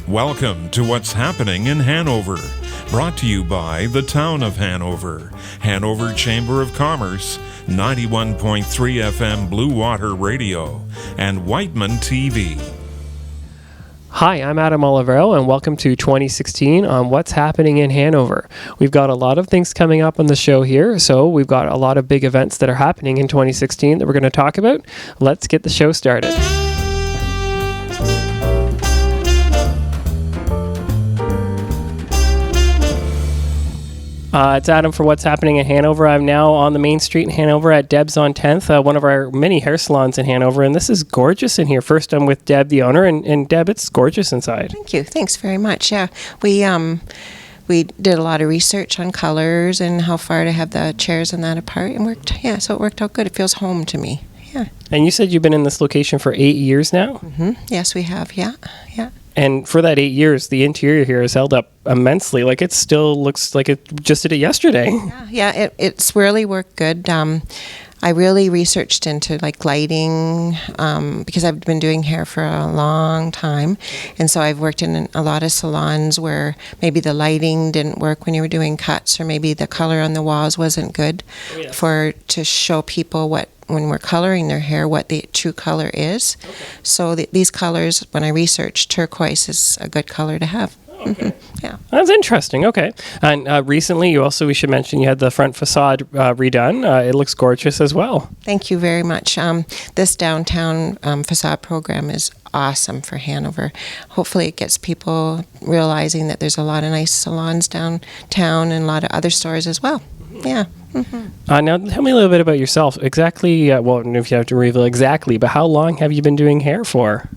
Welcome to What's Happening in Hanover, brought to you by the Town of Hanover, Hanover Chamber of Commerce, 91.3 FM Bluewater Radio, and Wightman TV. Hi, I'm Adam Olivero, and welcome to 2016 on What's Happening in Hanover. We've got a lot of things coming up on the show here, so we've got a lot of big events that are happening in 2016 that we're going to talk about. Let's get the show started. It's Adam for What's Happening in Hanover. I'm now on the main street in Hanover at Deb's on 10th, one of our many hair salons in Hanover, and this is gorgeous in here. First, I'm with Deb, the owner, and Deb, it's gorgeous inside. Thank you. Thanks very much. Yeah, we did a lot of research on colors and how far to have the chairs and that apart, and so it worked out good. It feels home to me. Yeah. And you said you've been in this location for 8 years now? Mm-hmm. Yes, we have. Yeah. And for that 8 years, the interior here has held up immensely. Like, it still looks like it just did it yesterday. Yeah, it's really worked good. I really researched into lighting because I've been doing hair for a long time, and so I've worked in a lot of salons where maybe the lighting didn't work when you were doing cuts, or maybe the color on the walls wasn't good to show people when we're coloring their hair, what the true color is. Okay. So these colors, when I researched, turquoise is a good color to have. Okay. Mm-hmm. Yeah. That's interesting. Okay. And recently, we should mention you had the front facade redone. It looks gorgeous as well. Thank you very much. This downtown facade program is awesome for Hanover. Hopefully it gets people realizing that there's a lot of nice salons downtown and a lot of other stores as well. Mm-hmm. Yeah. Mm-hmm. Now, tell me a little bit about yourself. Exactly, I don't know if you have to reveal exactly, but how long have you been doing hair for?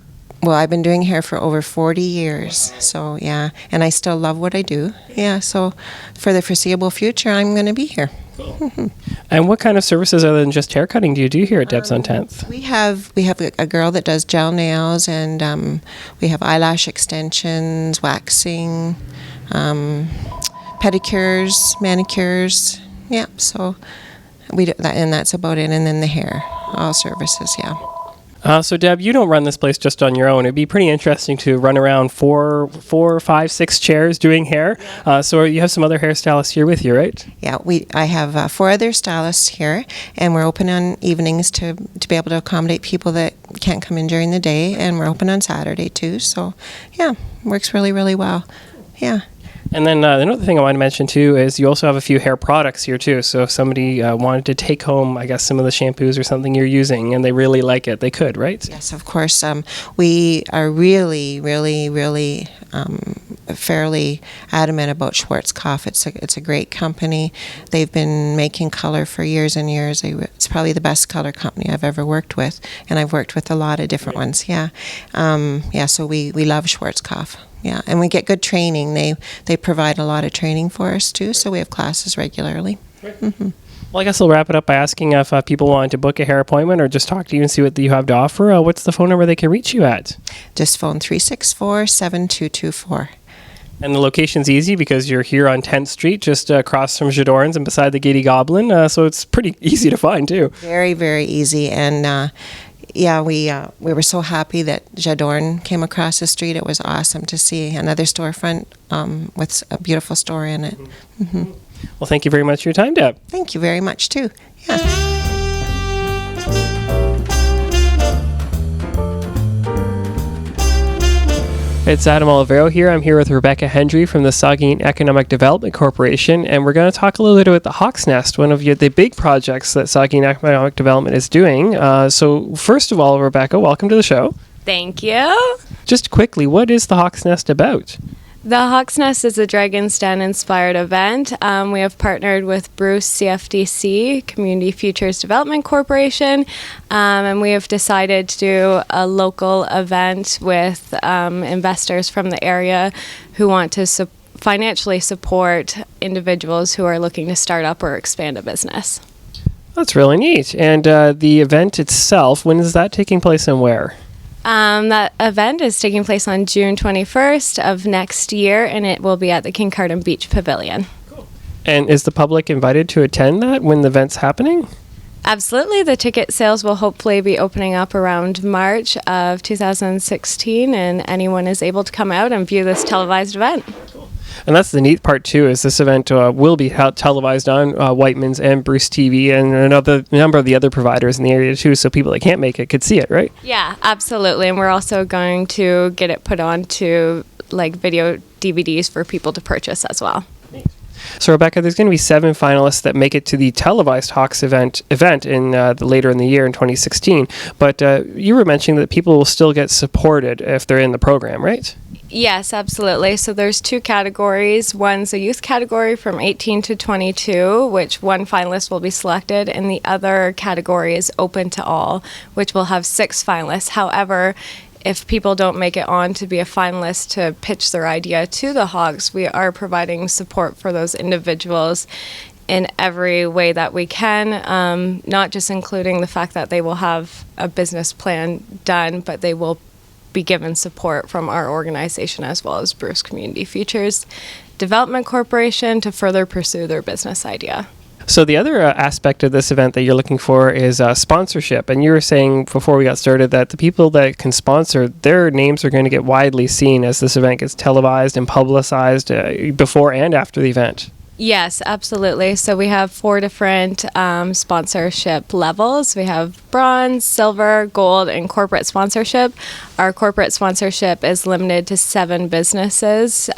Well, I've been doing hair for over 40 years, so yeah, and I still love what I do. Yeah, so for the foreseeable future, I'm going to be here. Cool. Mm-hmm. And what kind of services other than just hair cutting do you do here at Deb's on 10th? We have a girl that does gel nails, and we have eyelash extensions, waxing, pedicures, manicures. Yeah, so we do that, and that's about it. And then the hair, all services. Yeah. So Deb, you don't run this place just on your own. It'd be pretty interesting to run around four, 5, 6 chairs doing hair. So you have some other hairstylists here with you, right? Yeah, I have 4 other stylists here, and we're open on evenings to be able to accommodate people that can't come in during the day, and we're open on Saturday too. So yeah, works really, really well. Yeah. And then another thing I want to mention too is you also have a few hair products here too. So if somebody wanted to take home, I guess, some of the shampoos or something you're using and they really like it, they could, right? Yes, of course. We are really, really, really fairly adamant about Schwarzkopf. It's a great company. They've been making color for years and years. It's probably the best color company I've ever worked with, and I've worked with a lot of different ones. Yeah, so we love Schwarzkopf. Yeah, and we get good training. They provide a lot of training for us too, so we have classes regularly. Mm-hmm. Well, I guess I'll wrap it up by asking if people want to book a hair appointment or just talk to you and see what you have to offer. What's the phone number they can reach you at? Just phone 364-7224. And the location's easy because you're here on 10th Street, just across from Jadorn's and beside the Giddy Goblin, so it's pretty easy to find too. Very, very easy, and we were so happy that Jadorn came across the street. It was awesome to see another storefront with a beautiful store in it. Mm-hmm. Well, thank you very much for your time, Deb. Thank you very much, too. Yeah. It's Adam Olivero here. I'm here with Rebecca Hendry from the Saugeen Economic Development Corporation, and we're going to talk a little bit about the Hawk's Nest, one of the big projects that Saugeen Economic Development is doing. So first of all, Rebecca, welcome to the show. Thank you. Just quickly, what is the Hawk's Nest about? The Hawk's Nest is a Dragon's Den-inspired event. We have partnered with Bruce CFDC, Community Futures Development Corporation, and we have decided to do a local event with investors from the area who want to financially support individuals who are looking to start up or expand a business. That's really neat. And the event itself, when is that taking place and where? That event is taking place on June 21st of next year, and it will be at the Kincardine Beach Pavilion. Cool. And is the public invited to attend that when the event's happening? Absolutely. The ticket sales will hopefully be opening up around March of 2016, and anyone is able to come out and view this televised event. And that's the neat part too, is this event will be televised on Wightman's and Bruce TV and another number of the other providers in the area too, so people that can't make it could see it, right? Yeah, absolutely. And we're also going to get it put onto like video DVDs for people to purchase as well. So Rebecca, there's going to be 7 finalists that make it to the televised Hawks event in later in the year in 2016. But you were mentioning that people will still get supported if they're in the program, right? Yes, absolutely. So there's 2 categories. One's a youth category from 18 to 22, which 1 finalist will be selected, and the other category is open to all, which will have 6 finalists. However, if people don't make it on to be a finalist to pitch their idea to the Hawks, we are providing support for those individuals in every way that we can, not just including the fact that they will have a business plan done, but they will be given support from our organization as well as Bruce Community Futures Development Corporation to further pursue their business idea. So the other aspect of this event that you're looking for is sponsorship. And you were saying before we got started that the people that can sponsor, their names are going to get widely seen as this event gets televised and publicized before and after the event. Yes, absolutely. So we have 4 different sponsorship levels. We have bronze, silver, gold, and corporate sponsorship. Our corporate sponsorship is limited to 7 businesses.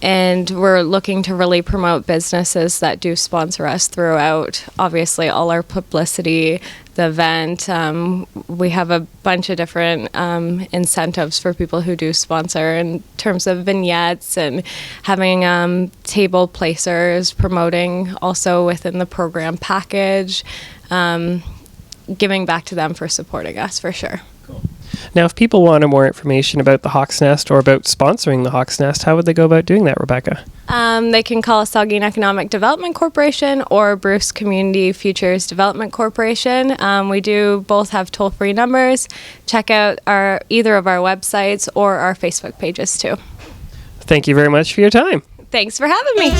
And we're looking to really promote businesses that do sponsor us throughout, obviously, all our publicity, the event. We have a bunch of different incentives for people who do sponsor in terms of vignettes and having table placers, promoting also within the program package, giving back to them for supporting us, for sure. Now, if people wanted more information about the Hawks Nest or about sponsoring the Hawks Nest, how would they go about doing that, Rebecca? They can call Saugeen Economic Development Corporation or Bruce Community Futures Development Corporation. We do both have toll-free numbers. Check out either of our websites or our Facebook pages too. Thank you very much for your time. Thanks for having me.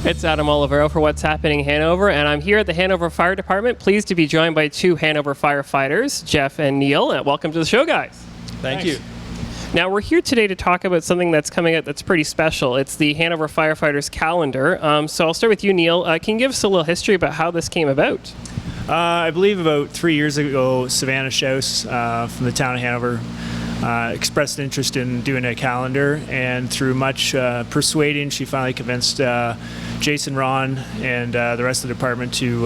It's Adam Olivero for What's Happening in Hanover, and I'm here at the Hanover Fire Department, pleased to be joined by 2 Hanover firefighters, Jeff and Neil. And welcome to the show, guys. Thank you. Now, we're here today to talk about something that's coming up that's pretty special. It's the Hanover Firefighters Calendar. So I'll start with you, Neil. Can you give us a little history about how this came about? I believe about 3 years ago, Savannah Schaus from the Town of Hanover expressed interest in doing a calendar, and through much persuading, she finally convinced Jason, Ron, and the rest of the department to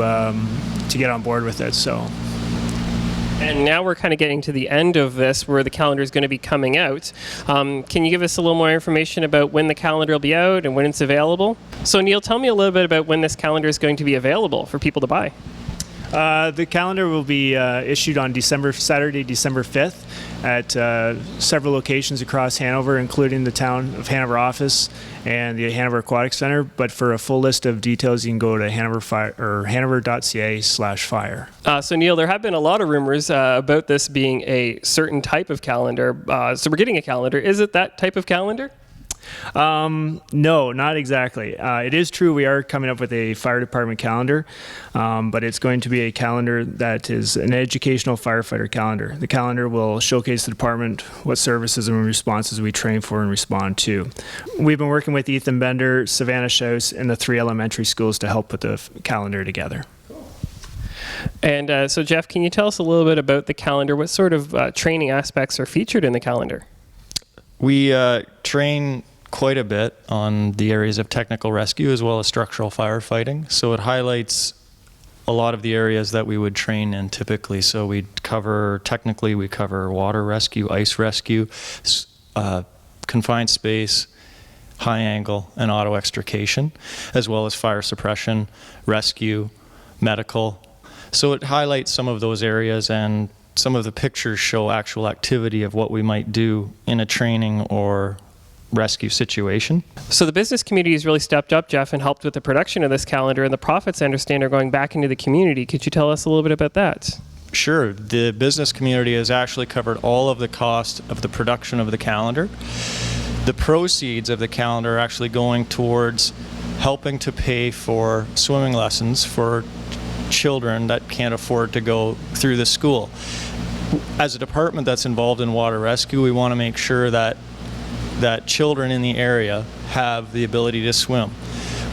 get on board with it. So. And now we're kind of getting to the end of this, where the calendar is going to be coming out. Can you give us a little more information about when the calendar will be out and when it's available? So Neil, tell me a little bit about when this calendar is going to be available for people to buy. The calendar will be issued on Saturday, December 5th at several locations across Hanover, including the Town of Hanover office and the Hanover Aquatic Center. But for a full list of details, you can go to hanover.ca/fire. So Neil, there have been a lot of rumors about this being a certain type of calendar. So we're getting a calendar. Is it that type of calendar? No, not exactly. It is true we are coming up with a fire department calendar, but it's going to be a calendar that is an educational firefighter calendar. The calendar will showcase the department, what services and responses we train for and respond to. We've been working with Ethan Bender, Savannah Schaus, and the 3 elementary schools to help put the calendar together. And so Jeff, can you tell us a little bit about the calendar? What sort of training aspects are featured in the calendar? We train quite a bit on the areas of technical rescue as well as structural firefighting. So it highlights a lot of the areas that we would train in typically. So we cover water rescue, ice rescue, confined space, high angle, and auto extrication, as well as fire suppression, rescue, medical. So it highlights some of those areas, and some of the pictures show actual activity of what we might do in a training or rescue situation. So the business community has really stepped up, Jeff, and helped with the production of this calendar, and the profits, I understand, are going back into the community. Could you tell us a little bit about that? Sure. The business community has actually covered all of the cost of the production of the calendar. The proceeds of the calendar are actually going towards helping to pay for swimming lessons for children that can't afford to go through the school. As a department that's involved in water rescue, we want to make sure that children in the area have the ability to swim.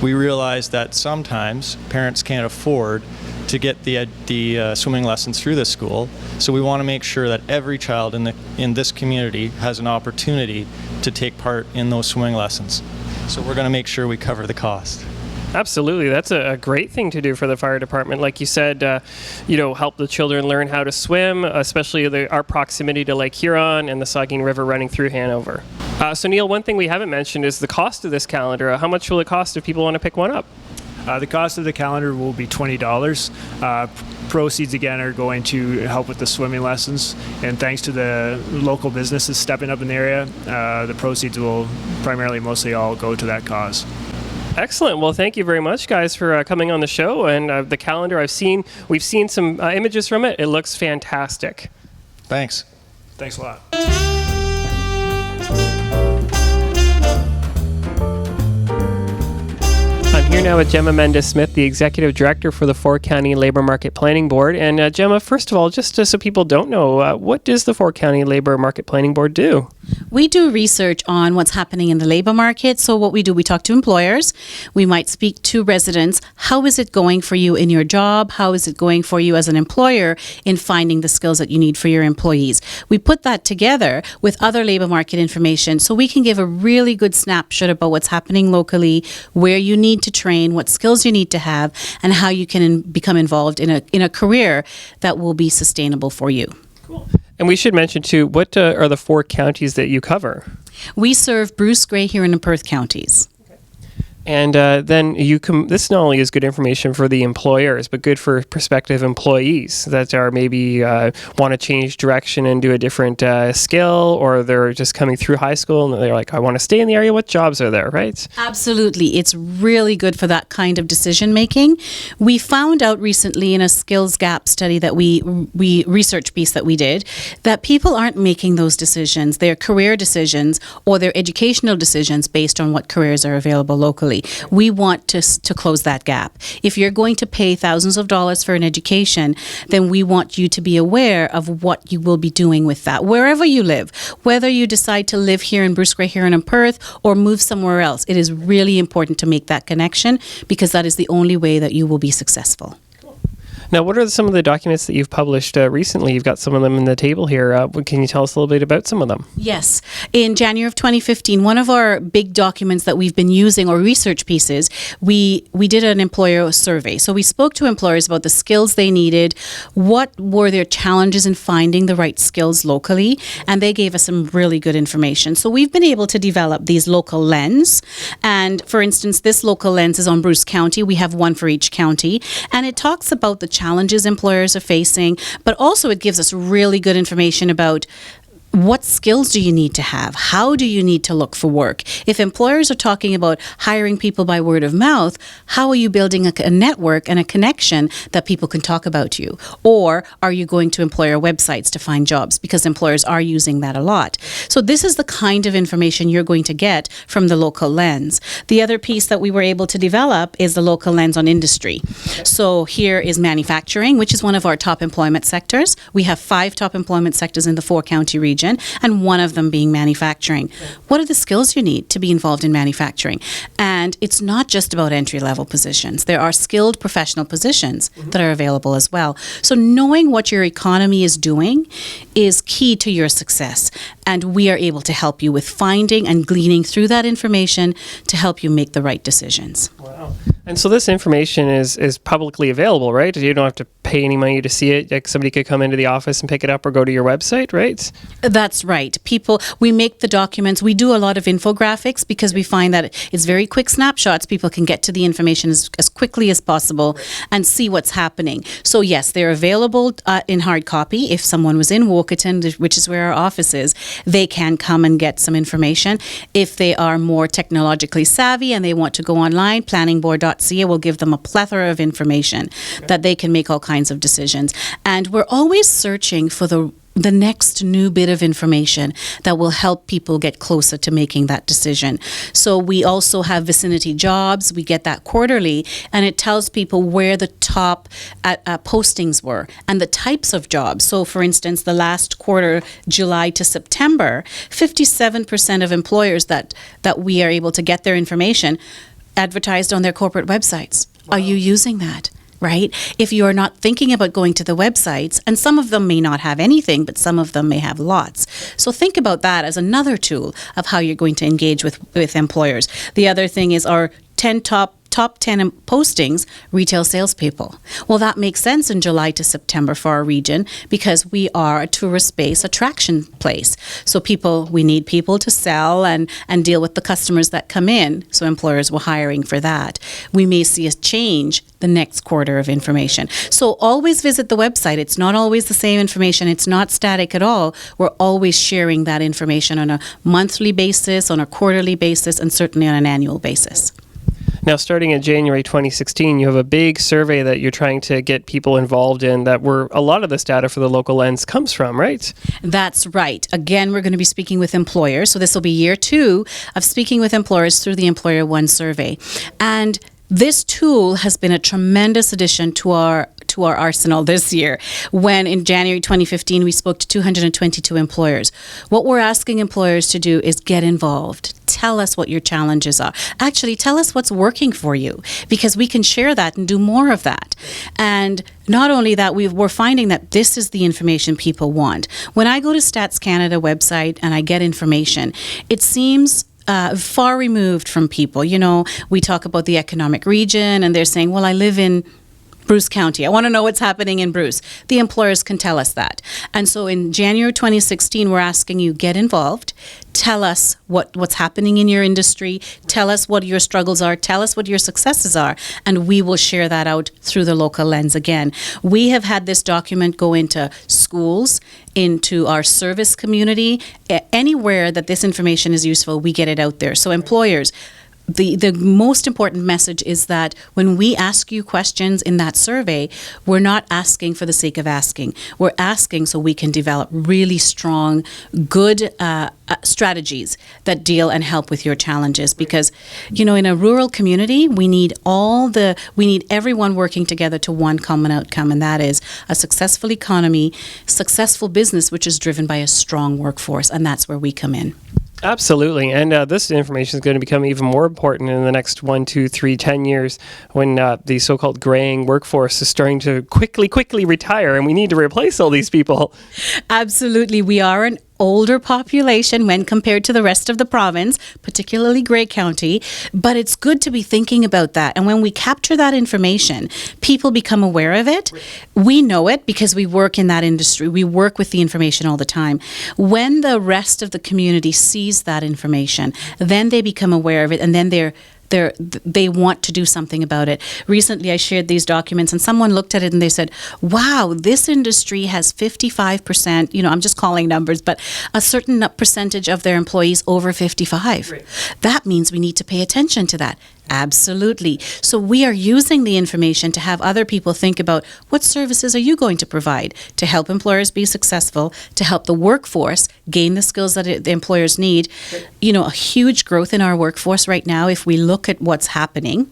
We realize that sometimes parents can't afford to get the swimming lessons through the school, so we want to make sure that every child in this community has an opportunity to take part in those swimming lessons. So we're going to make sure we cover the cost. Absolutely. That's a great thing to do for the fire department. Like you said, help the children learn how to swim, especially our proximity to Lake Huron and the Saugeen River running through Hanover. So Neil, one thing we haven't mentioned is the cost of this calendar. How much will it cost if people want to pick one up? The cost of the calendar will be $20. Proceeds, again, are going to help with the swimming lessons. And thanks to the local businesses stepping up in the area, the proceeds will mostly all go to that cause. Excellent. Well, thank you very much, guys, for coming on the show. And the calendar we've seen some images from it. It looks fantastic. Thanks. Thanks a lot. I'm here now with Gemma Mendez-Smith, the Executive Director for the Four County Labour Market Planning Board. And Gemma, first of all, just so people don't know, what does the Four County Labour Market Planning Board do? We do research on what's happening in the labor market. So what we do, we talk to employers. We might speak to residents. How is it going for you in your job? How is it going for you as an employer in finding the skills that you need for your employees? We put that together with other labor market information so we can give a really good snapshot about what's happening locally, where you need to train, what skills you need to have, and how you can become involved in a career that will be sustainable for you. Cool. And we should mention, too, what are the 4 counties that you cover? We serve Bruce, Grey, Huron, and Perth counties. And then this not only is good information for the employers, but good for prospective employees that are maybe want to change direction and do a different skill, or they're just coming through high school and they're like, I want to stay in the area. What jobs are there, right? Absolutely. It's really good for that kind of decision making. We found out recently in a skills gap study that we research piece that we did, that people aren't making those decisions, their career decisions or their educational decisions based on what careers are available locally. We want to close that gap. If you're going to pay thousands of dollars for an education, then we want you to be aware of what you will be doing with that, wherever you live. Whether you decide to live here in Bruce, Grey, Huron, and Perth, or move somewhere else, it is really important to make that connection, because that is the only way that you will be successful. Now, what are some of the documents that you've published recently? You've got some of them in the table here. Can you tell us a little bit about some of them? Yes. In January of 2015, one of our big documents that we've been using, or research pieces, we did an employer survey. So we spoke to employers about the skills they needed, what were their challenges in finding the right skills locally, and they gave us some really good information. So we've been able to develop these local lens. And for instance, this local lens is on Bruce County. We have one for each county. And it talks about the challenges employers are facing, but also it gives us really good information about what skills do you need to have? How do you need to look for work? If employers are talking about hiring people by word of mouth, how are you building a network and a connection that people can talk about you? Or are you going to employer websites to find jobs? Because employers are using that a lot. So this is the kind of information you're going to get from the local lens. The other piece that we were able to develop is the local lens on industry. So here is manufacturing, which is one of our top employment sectors. We have 5 top employment sectors in the 4-county region, and one of them being manufacturing. What are the skills you need to be involved in manufacturing? And it's not just about entry-level positions. There are skilled professional positions that are available as well. So knowing what your economy is doing is key to your success. And we are able to help you with finding and gleaning through that information to help you make the right decisions. Wow. And so this information is publicly available, right? You don't have to pay any money to see it. Like somebody could come into the office and pick it up or go to your website, right? That's right. We make the documents. We do a lot of infographics because we find that it's very quick snapshots. People can get to the information as quickly as possible and see what's happening. So yes, they're available in hard copy. If someone was in Woketon, which is where our office is, they can come and get some information. If they are more technologically savvy and they want to go online, planningboard.ca will give them a plethora of information that they can make all kinds of decisions. And we're always searching for the the next new bit of information that will help people get closer to making that decision. So we also have vicinity jobs. We get that quarterly, and it tells people where the top postings were and the types of jobs. So for instance, the last quarter, July to September, 57% of employers that we are able to get their information advertised on their corporate websites. Wow. Are you using that? Right? If you are not thinking about going to the websites, and some of them may not have anything, but some of them may have lots. So think about that as another tool of how you're going to engage with employers. The other thing is our top 10 postings, retail salespeople. Well, that makes sense in July to September for our region because we are a tourist-based attraction place. So we need people to sell and deal with the customers that come in. So employers were hiring for that. We may see a change the next quarter of information. So always visit the website. It's not always the same information. It's not static at all. We're always sharing that information on a monthly basis, on a quarterly basis, and certainly on an annual basis. Now, starting in January 2016, you have a big survey that you're trying to get people involved in that where a lot of this data for the local lens comes from, right? That's right. Again, we're going to be speaking with employers. So this will be year 2 of speaking with employers through the Employer One survey. And this tool has been a tremendous addition to our arsenal this year. When in January 2015, we spoke to 222 employers. What we're asking employers to do is get involved. Tell us what your challenges are. Actually, tell us what's working for you, because we can share that and do more of that. And not only that, we're finding that this is the information people want. When I go to Stats Canada website and I get information, it seems far removed from people. You know, we talk about the economic region and they're saying, well, I live in Bruce County. I want to know what's happening in Bruce. The employers can tell us that. And so in January 2016, we're asking you, get involved. Tell us what's happening in your industry. Tell us what your struggles are. Tell us what your successes are. And we will share that out through the local lens again. We have had this document go into schools, into our service community. Anywhere that this information is useful, we get it out there. So employers, the most important message is that when we ask you questions in that survey, we're not asking for the sake of asking. We're asking so we can develop really strong, good strategies that deal and help with your challenges. Because, you know, in a rural community, we need everyone working together to one common outcome, and that is a successful economy, successful business, which is driven by a strong workforce, and that's where we come in. Absolutely. And this information is going to become even more important in the next 1, 2, 3, 10 years when the so-called graying workforce is starting to quickly retire and we need to replace all these people. Absolutely. We are an older population when compared to the rest of the province, particularly Grey County, but it's good to be thinking about that. And when we capture that information, people become aware of it. We know it because we work in that industry. We work with the information all the time. When the rest of the community sees that information, then they become aware of it, and then they want to do something about it. Recently, I shared these documents and someone looked at it and they said, wow, this industry has 55%, you know, I'm just calling numbers, but a certain percentage of their employees over 55. Right. That means we need to pay attention to that. Absolutely. So we are using the information to have other people think about what services are you going to provide to help employers be successful, to help the workforce gain the skills that the employers need. You know, a huge growth in our workforce right now. If we look at what's happening,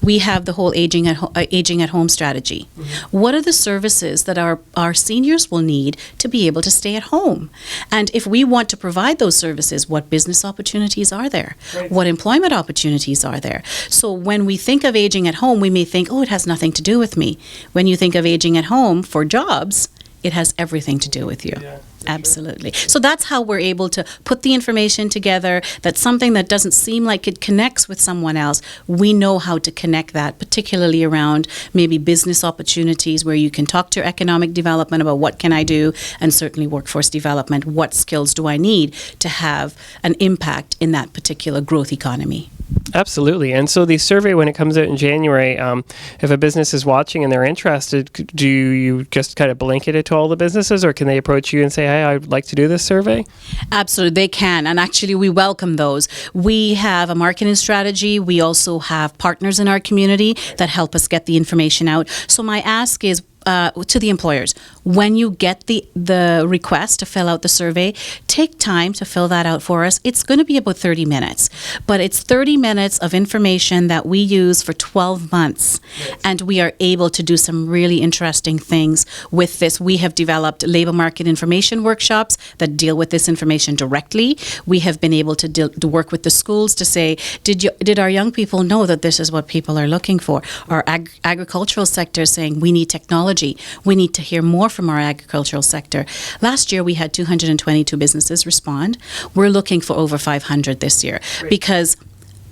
we have the whole aging at home strategy. Mm-hmm. What are the services that our seniors will need to be able to stay at home? And if we want to provide those services, what business opportunities are there? Right. What employment opportunities are there? So when we think of aging at home, we may think, oh, it has nothing to do with me. When you think of aging at home for jobs, it has everything to do with you. Yeah, absolutely. Sure. So that's how we're able to put the information together. That's something that doesn't seem like it connects with someone else. We know how to connect that, particularly around maybe business opportunities where you can talk to economic development about what can I do, and certainly workforce development. What skills do I need to have an impact in that particular growth economy? Absolutely. And so the survey, when it comes out in January, if a business is watching and they're interested, do you just kind of blanket it to all the businesses, or can they approach you and say, hey, I'd like to do this survey? Absolutely, they can. And actually, we welcome those. We have a marketing strategy. We also have partners in our community that help us get the information out. So my ask is, to the employers, when you get the request to fill out the survey, take time to fill that out for us. It's going to be about 30 minutes, but it's 30 minutes of information that we use for 12 months, and we are able to do some really interesting things with this. We have developed labor market information workshops that deal with this information directly. We have been able to work with the schools to say, did our young people know that this is what people are looking for? Our agricultural sector is saying we need technology. We need to hear more from our agricultural sector. Last year, we had 222 businesses respond. We're looking for over 500 this year because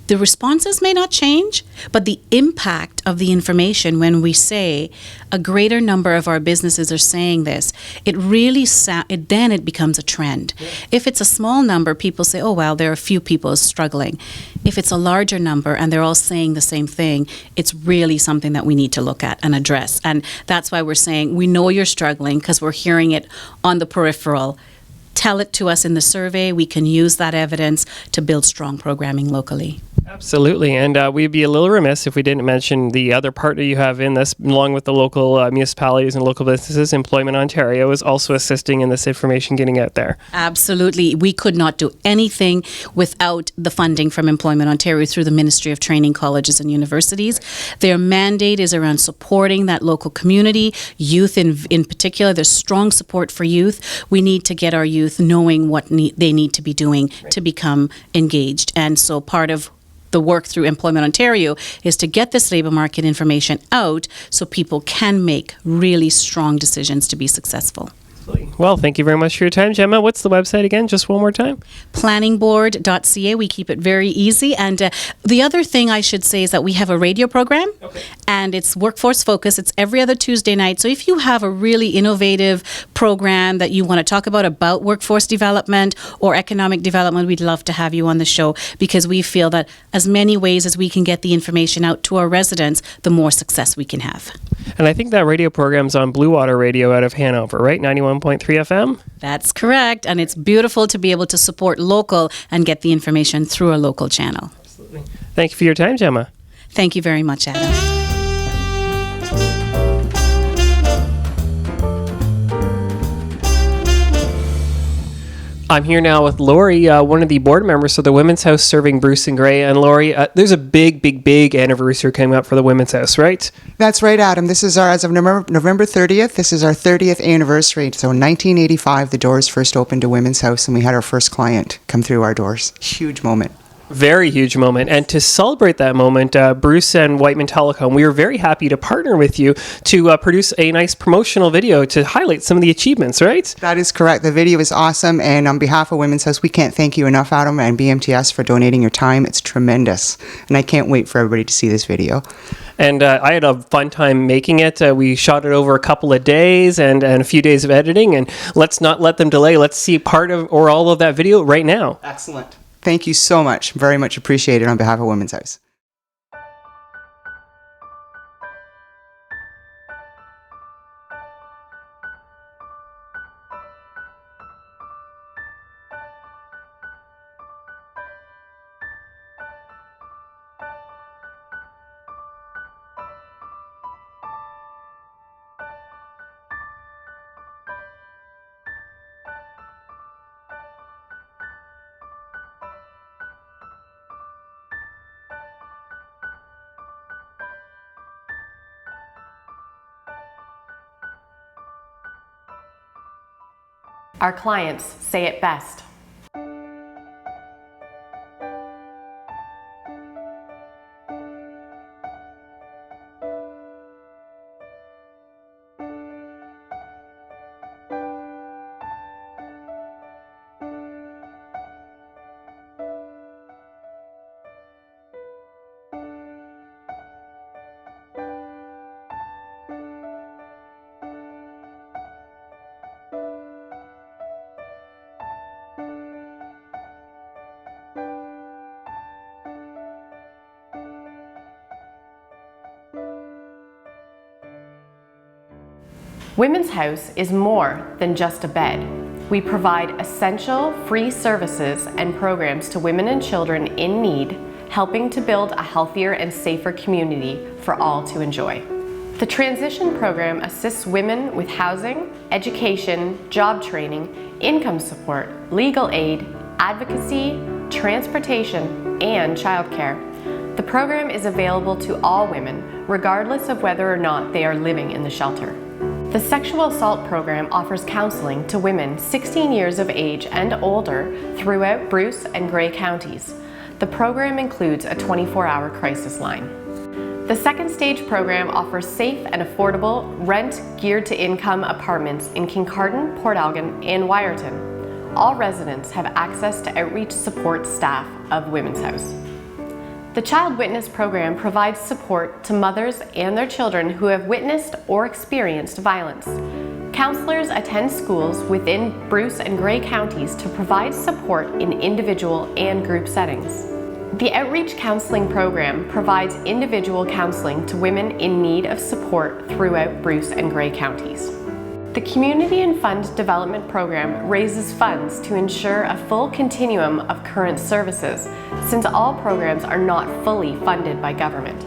the responses may not change, but the impact of the information, when we say a greater number of our businesses are saying this, it really then it becomes a trend. Yeah. If it's a small number, people say, oh, well, there are a few people struggling. If it's a larger number and they're all saying the same thing, it's really something that we need to look at and address. And that's why we're saying, we know you're struggling because we're hearing it on the peripheral. Tell it to us in the survey. We can use that evidence to build strong programming locally. Absolutely, and we'd be a little remiss if we didn't mention the other partner you have in this, along with the local municipalities and local businesses. Employment Ontario is also assisting in this information getting out there. Absolutely. We could not do anything without the funding from Employment Ontario through the Ministry of Training, Colleges and Universities. Their mandate is around supporting that local community, youth in particular. There's strong support for youth. We need to get our youth knowing what they need to be doing to become engaged. And so part of the work through Employment Ontario is to get this labour market information out so people can make really strong decisions to be successful. Well, thank you very much for your time, Gemma. What's the website again? Just one more time. Planningboard.ca. We keep it very easy. And the other thing I should say is that we have a radio program, and it's workforce focused. It's every other Tuesday night. So if you have a really innovative program that you want to talk about workforce development or economic development, we'd love to have you on the show, because we feel that as many ways as we can get the information out to our residents, the more success we can have. And I think that radio program's on Bluewater Radio out of Hanover, right? 91.3 FM? That's correct. And it's beautiful to be able to support local and get the information through a local channel. Absolutely. Thank you for your time, Gemma. Thank you very much, Adam. I'm here now with Lori, one of the board members of the Women's House serving Bruce and Gray. And Lori, there's a big anniversary coming up for the Women's House, right? That's right, Adam. This is as of November 30th, this is our 30th anniversary. So in 1985, the doors first opened to Women's House, and we had our first client come through our doors. Huge moment. Very huge moment. And to celebrate that moment, Bruce and Wightman Telecom, we are very happy to partner with you to produce a nice promotional video to highlight some of the achievements, right? That is correct. The video is awesome. And on behalf of Women's House, we can't thank you enough, Adam, and BMTS for donating your time. It's tremendous. And I can't wait for everybody to see this video. And I had a fun time making it. We shot it over a couple of days and a few days of editing. And let's not let them delay. Let's see part of or all of that video right now. Excellent. Thank you so much. Very much appreciated on behalf of Women's House. Our clients say it best. Women's House is more than just a bed. We provide essential free services and programs to women and children in need, helping to build a healthier and safer community for all to enjoy. The transition program assists women with housing, education, job training, income support, legal aid, advocacy, transportation, and childcare. The program is available to all women, regardless of whether or not they are living in the shelter. The sexual assault program offers counseling to women 16 years of age and older throughout Bruce and Grey counties. The program includes a 24-hour crisis line. The second stage program offers safe and affordable rent geared to income apartments in Kincardine, Port Elgin, and Wyerton. All residents have access to outreach support staff of Women's House. The Child Witness Program provides support to mothers and their children who have witnessed or experienced violence. Counselors attend schools within Bruce and Grey counties to provide support in individual and group settings. The Outreach Counseling Program provides individual counseling to women in need of support throughout Bruce and Grey counties. The Community and Fund Development Program raises funds to ensure a full continuum of current services, since all programs are not fully funded by government.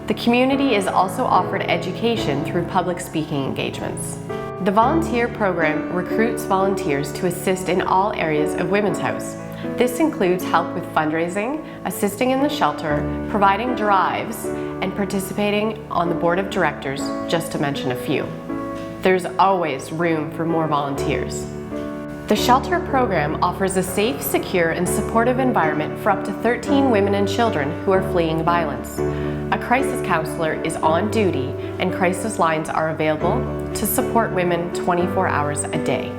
The community is also offered education through public speaking engagements. The Volunteer Program recruits volunteers to assist in all areas of Women's House. This includes help with fundraising, assisting in the shelter, providing drives, and participating on the board of directors, just to mention a few. There's always room for more volunteers. The shelter program offers a safe, secure, and supportive environment for up to 13 women and children who are fleeing violence. A crisis counselor is on duty, and crisis lines are available to support women 24 hours a day.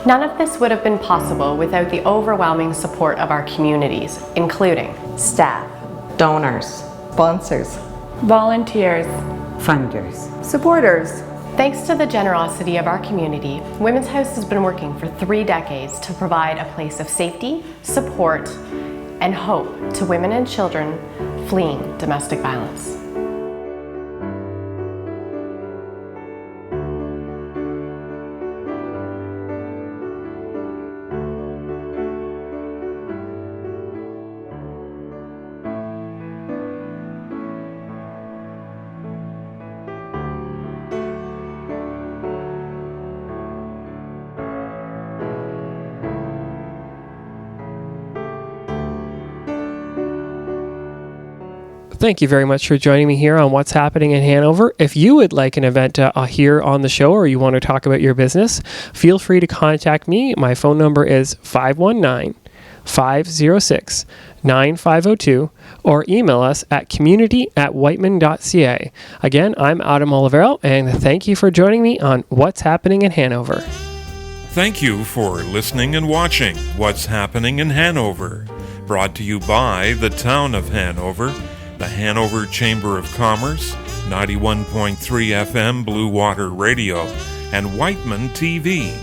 None of this would have been possible without the overwhelming support of our communities, including staff, donors, sponsors, volunteers, funders, supporters. Thanks to the generosity of our community, Women's House has been working for 3 decades to provide a place of safety, support, and hope to women and children fleeing domestic violence. Thank you very much for joining me here on What's Happening in Hanover. If you would like an event here on the show, or you want to talk about your business, feel free to contact me. My phone number is 519-506-9502, or email us at community@wightman.ca. Again, I'm Adam Olivero, and thank you for joining me on What's Happening in Hanover. Thank you for listening and watching What's Happening in Hanover. Brought to you by the Town of Hanover, the Hanover Chamber of Commerce, 91.3 FM Bluewater Radio, and Wightman TV.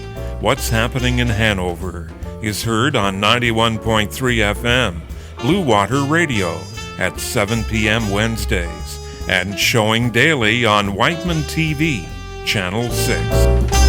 What's Happening in Hanover is heard on 91.3 FM Bluewater Radio at 7 p.m. Wednesdays and showing daily on Wightman TV, Channel 6.